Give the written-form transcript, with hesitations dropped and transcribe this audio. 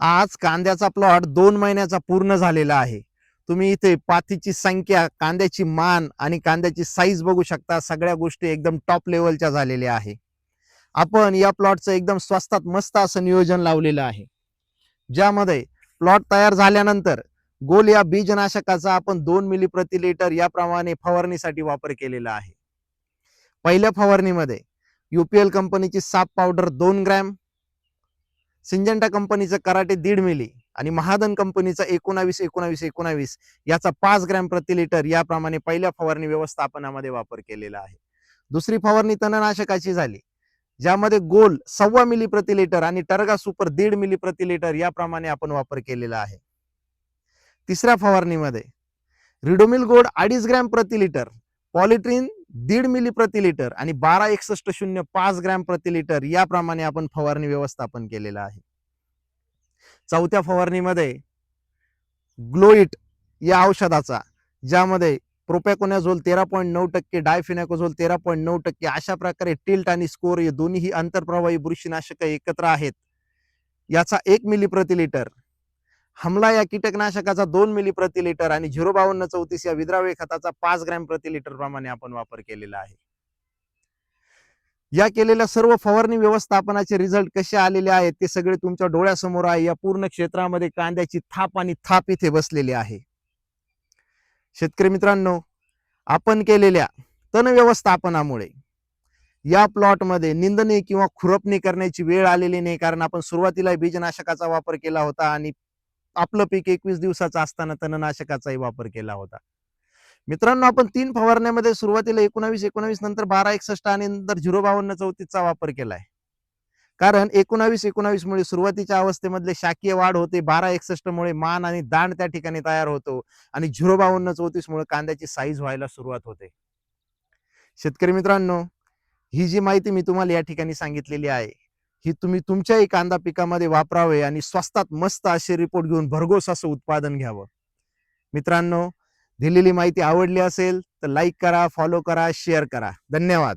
आज कांद्याचा प्लॉट 2 महिन्याचा पूर्ण झालेला आहे. तुम्ही इथे पातीची संख्या, कांद्याची मान आणि कांद्याची साईज बघू शकता. सगळ्या गोष्टी एकदम टॉप लेवलच्या झालेल्या आहे. आपण या प्लॉटचं एकदम स्वस्तात मस्त असं नियोजन लावलेलं आहे, ज्यामध्ये प्लॉट तयार झाल्यानंतर गोल या बीजनाशकाचा आपण 2 मिली प्रति लिटर याप्रमाणे फवारणीसाठी वापर केलेला आहे. पहिल्या फवारणीमध्ये UPL कंपनीची साप पावडर 2 ग्रॅम, सिंजंटा कंपनीचं कराटे 1.5 मिली आणि महादन कंपनीचा 19-19-19 याचा 5 ग्रॅम प्रति लिटर याप्रमाणे पहिल्या फवारणी व्यवस्थापनामध्ये वापर केलेला आहे. दुसरी फवारणी तणनाशकाची झाली, ज्यामध्ये गोल 1.25 मिली प्रति लिटर आणि टर्गा सुपर 1.5 मिली प्रति लिटर याप्रमाणे आपण वापर केलेला आहे. तिसऱ्या फवारणीमध्ये रिडोमिल गोल्ड 2.5 ग्रॅम प्रति लिटर, पॉलिट्रीन 1.5 मिली प्रति लिटर आणि 12-6105 ग्रॅम प्रति लिटर याप्रमाणे आपण फवारणी व्यवस्थापन केलेलं आहे. चौथ्या फवारणीमध्ये ग्लोइट या औषधाचा, ज्यामध्ये प्रोपॅकोनाझोल 13.9%, डायफिनॅकोझोल 13.9%, अशा प्रकारे टिल्ट आणि स्कोर हे दोन्ही आंतरप्रवाही बुरशीनाशक एकत्र आहेत, याचा 1 मिली प्रति लिटर, हमला या कीटकनाशकाचा 2 मिली प्रति लिटर आणि 05234 या विद्राव्य खताचा 5 ग्रॅम प्रति लिटर प्रमाणे आपण वापर केलेला आहे. या केलेल्या सर्व फवारणी व्यवस्थापनाचे रिझल्ट कसे आलेले आहेत ते सगळे तुमच्या डोळ्यासमोर आहे. या पूर्ण क्षेत्रामध्ये कांद्याची थाप आणि थाप इथे बसलेली आहे. शेतकरी मित्रांनो, आपण केलेल्या तण व्यवस्थापनामुळे या प्लॉटमध्ये निंदणी किंवा खुरपणी करण्याची वेळ आलेली नाही, कारण आपण सुरुवातीला बीजनाशकाचा वापर केला होता आणि आपलं पीक 21 दिवसाचं असताना तणनाशकाचाही वापर केला होता. मित्रांनो, आपण 3 फवारण्यामध्ये सुरुवातीला 19-19 नंतर 12-61 आणि नंतर 05234 चा वापर केलाय, कारण 19-19 मुळे सुरुवातीच्या अवस्थेमधले शाकीय वाढ होते, 12-61 मुळे मान आणि दांड त्या ठिकाणी तयार होतो आणि 05234 मुळे कांद्याची साईज व्हायला सुरुवात होते. शेतकरी मित्रांनो, ही जी माहिती मी तुम्हाला या ठिकाणी सांगितलेली आहे, ही तुम्ही तुमच्याही कांदा पिकामध्ये वापरावे आणि स्वस्तात मस्त असे रिपोर्ट घेऊन भरघोस असं उत्पादन घ्यावं. मित्रांनो, दिलेली माहिती आवडली असेल तर लाईक करा, फॉलो करा, शेअर करा. धन्यवाद.